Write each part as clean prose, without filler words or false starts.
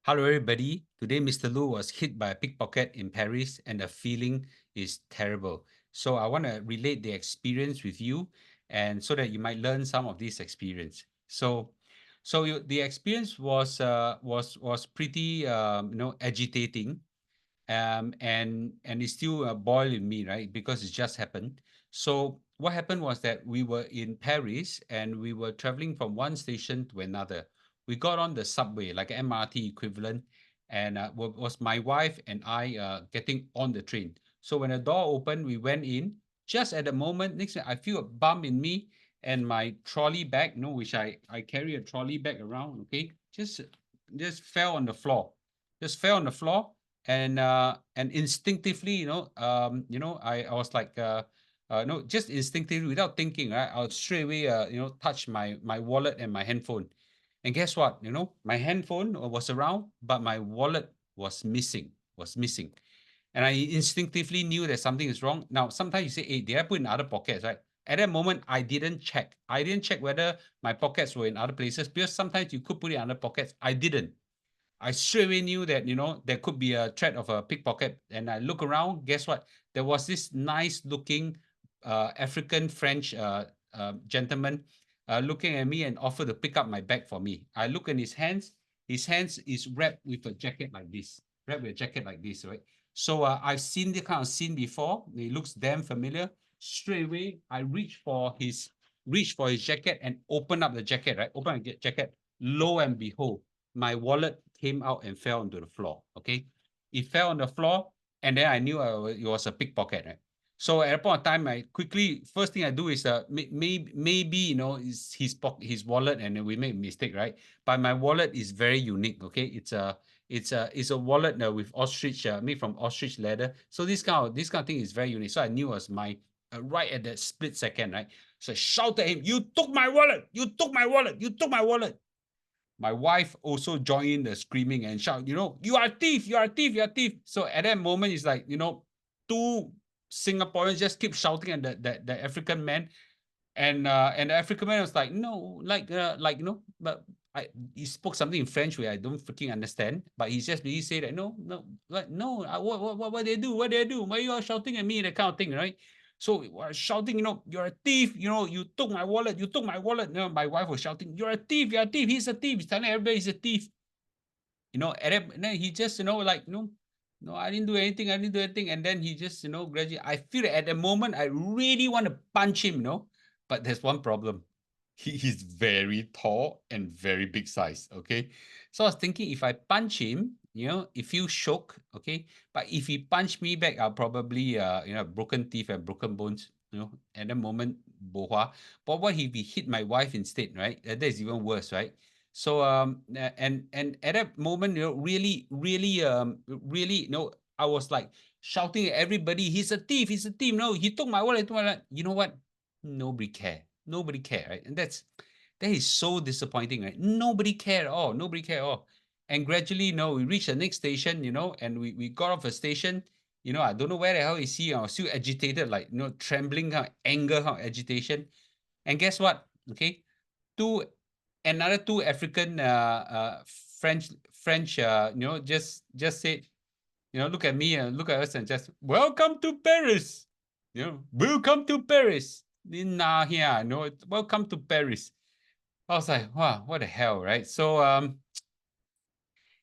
Hello, everybody. Today, Mr. Loo was hit by a pickpocket in Paris, and the feeling is terrible. So I want to relate the experience with you, and so that you might learn some of this experience. The experience was pretty agitating, and it's still boiled in me, right? Because it just happened. So what happened was that we were in Paris and we were traveling from one station to another. We got on the subway, like MRT equivalent, and was my wife and I getting on the train. So when the door opened, we went in. Just at the moment, next thing I feel a bump in me and my trolley bag, which I carry a trolley bag around. Okay, just fell on the floor, just fell on the floor, and instinctively, I was like, no, just instinctively, without thinking, right, I'll straight away, touch my wallet and my handphone. And guess what? My handphone was around, but my wallet was missing. And I instinctively knew that something is wrong. Now, sometimes you say, hey, did I put in other pockets, right? At that moment, I didn't check. I didn't check whether my pockets were in other places, because sometimes you could put it in other pockets. I didn't. I straight away knew that, there could be a threat of a pickpocket. And I look around, guess what? There was this nice looking African French gentleman looking at me and offered to pick up my bag for me. I look in his hands. His hands is wrapped with a jacket like this, right? So I've seen this kind of scene before. It looks damn familiar. Straight away, I reach for his jacket and open up the jacket, right? Open the jacket. Lo and behold, my wallet came out and fell onto the floor. Okay, it fell on the floor, and then I knew it was a pickpocket. Right. So at that point of time, I quickly, first thing I do is maybe is his wallet, and then we made a mistake, right? But my wallet is very unique. Okay, it's a wallet with ostrich, made from ostrich leather. So this kind of thing is very unique. So I knew it was my, right at that split second, right? So I shouted at him, "You took my wallet! You took my wallet! You took my wallet!" My wife also joined in the screaming and shout, "You are a thief, you are a thief, you are a thief." So at that moment, it's like, two Singaporeans just keep shouting at the African man. And the African man was like, no, but he spoke something in French where I don't freaking understand. But he just really said that, no, no, like, no, what they do? What they do? Why you all shouting at me? That kind of thing, right? So shouting, you're a thief, you took my wallet, you took my wallet. My wife was shouting, you're a thief, you're a thief, he's a thief. He's telling everybody he's a thief. And then he just, like, no, I didn't do anything, I didn't do anything. And then he just, gradually, I feel at the moment, I really want to punch him, but there's one problem. He's very tall and very big size. Okay. So I was thinking, if I punch him, it feels shook. Okay. But if he punch me back, I'll probably, broken teeth and broken bones, at the moment, bohua. But what if he hit my wife instead, right? That is even worse, right? So and at that moment, really, really, really, I was like shouting at everybody, "He's a thief! He's a thief! No, he took my wallet! He took my wallet." You know what? Nobody care. Nobody care, right? And that is so disappointing, right? Nobody care at all. Nobody care at all. And gradually, we reached the next station, and we got off a station. I don't know where the hell is he. I was still agitated, like, trembling, kind of anger, kind of agitation. And guess what? Okay, two another two African French, just said, look at me and look at us and just, welcome to Paris. Welcome to Paris. Nah, here, welcome to Paris. I was like, wow, what the hell, right? So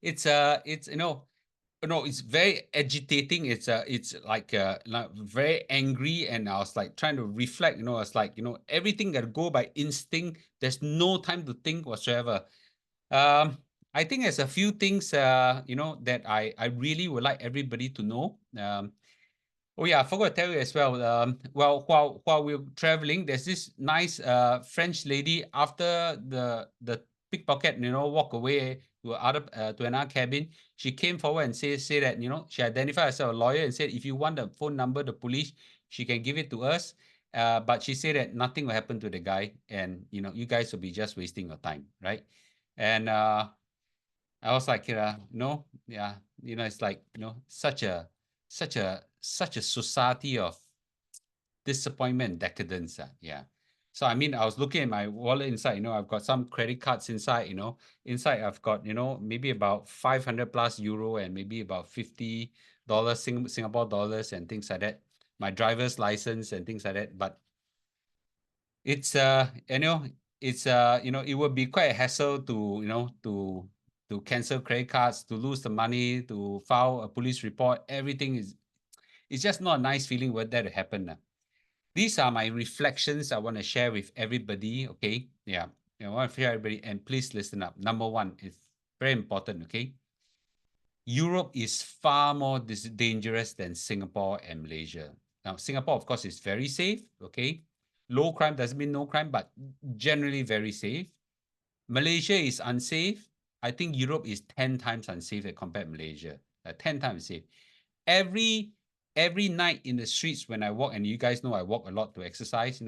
it's no, it's very agitating. It's like very angry, and I was like trying to reflect. It's like, everything got to go by instinct. There's no time to think whatsoever. Um, I think there's a few things, that I really would like everybody to know. Oh yeah, I forgot to tell you as well. Well, while we are traveling, there's this nice French lady. After the pickpocket, walk away to another cabin. She came forward and say that, she identified herself a lawyer and said, if you want the phone number, the police, she can give it to us. But she said that nothing will happen to the guy, and you guys will be just wasting your time, right? And I was like, no, yeah, it's like, such a society of disappointment and decadence. Yeah. So I mean, I was looking at my wallet inside, I've got some credit cards inside, inside I've got, maybe about 500 plus euro and maybe about $50 Singapore dollars and things like that. My driver's license and things like that. But it's, it's, it would be quite a hassle to, to cancel credit cards, to lose the money, to file a police report. Everything is, it's just not a nice feeling when that happen. These are my reflections I want to share with everybody. Okay. Yeah. I want to share everybody, and please listen up. Number one is very important. Okay. Europe is far more dangerous than Singapore and Malaysia. Now, Singapore, of course, is very safe. Okay. Low crime doesn't mean no crime, but generally very safe. Malaysia is unsafe. I think Europe is 10 times unsafe compared to Malaysia. 10 times safe. Every night in the streets when I walk, and you guys know I walk a lot to exercise,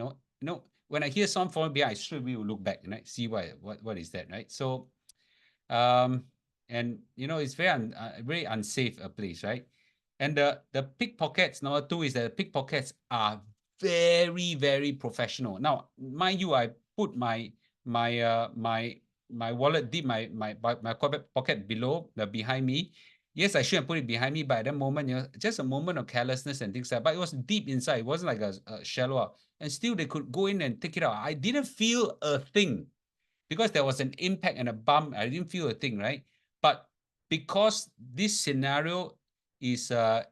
when I hear someone falling behind, I straight away will look back and see what is that, right? So, um, and it's very unsafe a place, right? And the pickpockets, number two is that pickpockets are very, very professional. Now, mind you, I put my wallet deep my pocket below behind me. Yes, I should have put it behind me, but at that moment, just a moment of carelessness and things like that. But it was deep inside. It wasn't like a shallow, and still they could go in and take it out. I didn't feel a thing because there was an impact and a bump. I didn't feel a thing, right? But because this scenario is a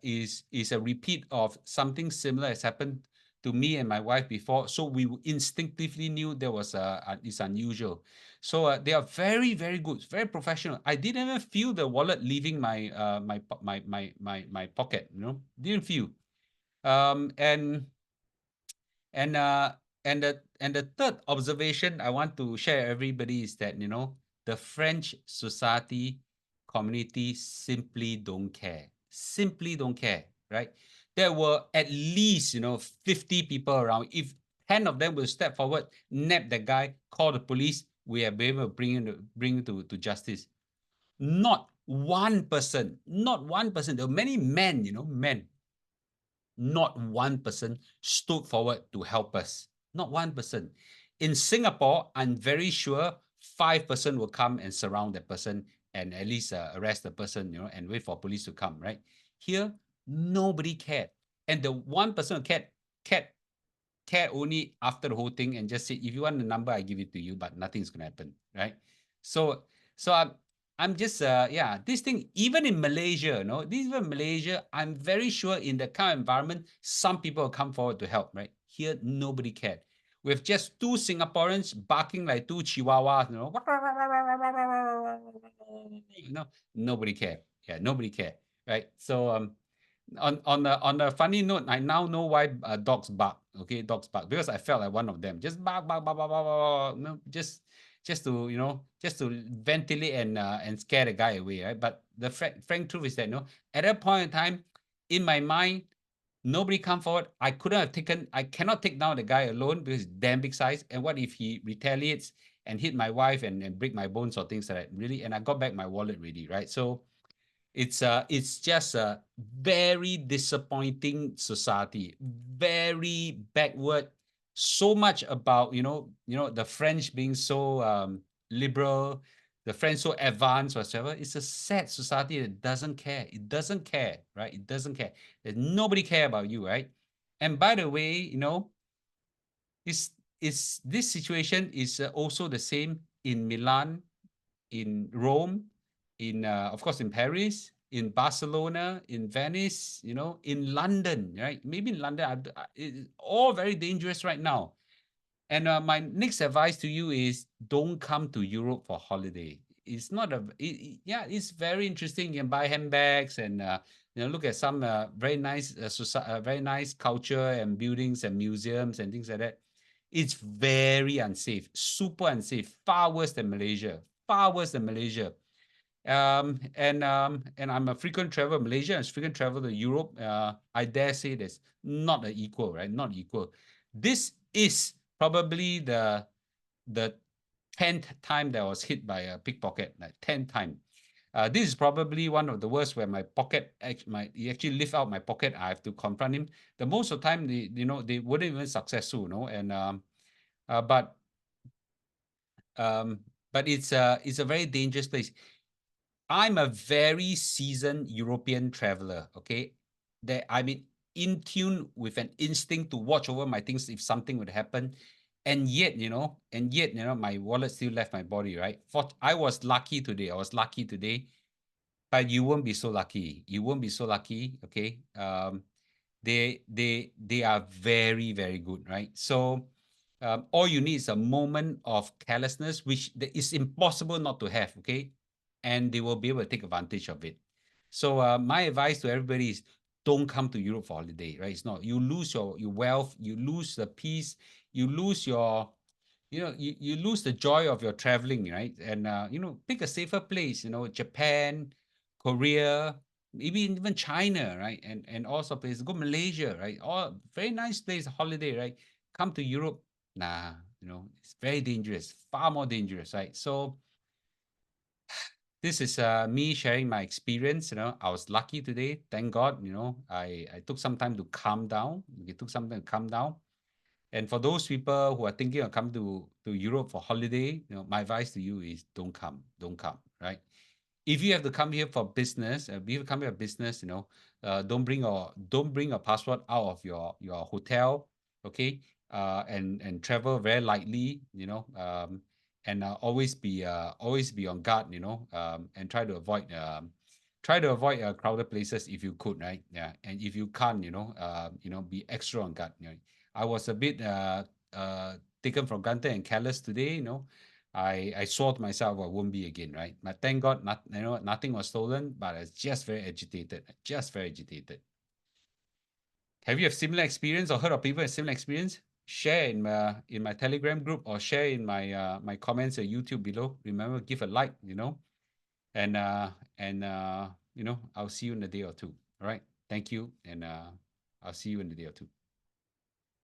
repeat of something similar has happened to me and my wife before, so we instinctively knew there was it's unusual. So they are very, very good, very professional. I didn't even feel the wallet leaving my pocket. Didn't feel. Um, and and uh and the third observation I want to share everybody is that the French society community simply don't care. Simply don't care, right? There were at least 50 people around. If 10 of them will step forward, nab the guy, call the police, we have been able to bring him to justice. Not one person, not one person. There were many men, men, not one person stood forward to help us. Not one person. In Singapore, I'm very sure 5 person will come and surround that person and at least arrest the person, and wait for police to come, right? Here, nobody cared. And the 1 person who cared only after the whole thing and just said, if you want the number, I give it to you, but nothing's going to happen, right? So, so I'm just, this thing, even in Malaysia, even Malaysia, I'm very sure in the kind of environment, some people will come forward to help, right? Here, nobody cared. With just 2 Singaporeans barking like 2 Chihuahuas, nobody cared. Yeah, nobody cared, right? So, on a funny note, I now know why dogs bark. Okay, dogs bark because I felt like one of them. Just bark, bark, bark, bark, bark, bark, just to just to ventilate and scare the guy away, right? But the frank truth is that at that point in time, in my mind, nobody come forward. I cannot take down the guy alone because he's damn big size. And what if he retaliates and hit my wife and break my bones or things like that? Really, and I got back my wallet really, right? So it's just a very disappointing society, very backward. So much about the French being so liberal, the French so advanced, whatever. It's a sad society that doesn't care. It doesn't care, right? It doesn't care. There's nobody care about you, right? And by the way, is this situation is also the same in Milan, in Rome, in of course in Paris, in Barcelona, in Venice, in London, right? Maybe in London, it's all very dangerous right now. And my next advice to you is don't come to Europe for holiday. It's not yeah, it's very interesting. You can buy handbags and look at some very nice very nice culture and buildings and museums and things like that. It's very unsafe, super unsafe, far worse than Malaysia, far worse than Malaysia. And I'm a frequent traveler to Malaysia and frequent traveler to Europe. I dare say this, not an equal, right? Not equal. This is probably the 10th time that I was hit by a pickpocket, like 10th time. This is probably one of the worst where my pocket, he actually lift out my pocket. I have to confront him. The most of the time, they wouldn't even successful, and uh, but um, but it's a very dangerous place. I'm a very seasoned European traveler. Okay, that I mean in tune with an instinct to watch over my things if something would happen, and yet, my wallet still left my body. Right? I was lucky today. I was lucky today, but you won't be so lucky. You won't be so lucky. Okay. They are very very good, right? So all you need is a moment of carelessness, which is impossible not to have. Okay, and they will be able to take advantage of it. So my advice to everybody is don't come to Europe for holiday, right? It's not, you lose your wealth, you lose the peace, you lose your, you lose the joy of your traveling, right? And pick a safer place, Japan, Korea, maybe even China, right? And also places, go Malaysia, right? All very nice place, holiday, right? Come to Europe, nah, it's very dangerous, far more dangerous, right? So this is me sharing my experience. I was lucky today, thank God. I took some time to calm down. It took some time to calm down. And for those people who are thinking of coming to Europe for holiday, my advice to you is don't come, right? If you have to come here for business, if you come here for business, don't bring a passport out of your hotel, okay? And travel very lightly, and always be on guard, and try to avoid crowded places if you could, right? Yeah, and if you can't, be extra on guard. I was a bit taken for granted and careless today, I swore to myself I won't be again, right? But thank God, nothing was stolen. But I was just very agitated, just very agitated. Have you have similar experience or heard of people with similar experience? Share in my Telegram group or share in my comments on YouTube below. Remember, give a like, and I'll see you in a day or two. All right. Thank you, and I'll see you in a day or two.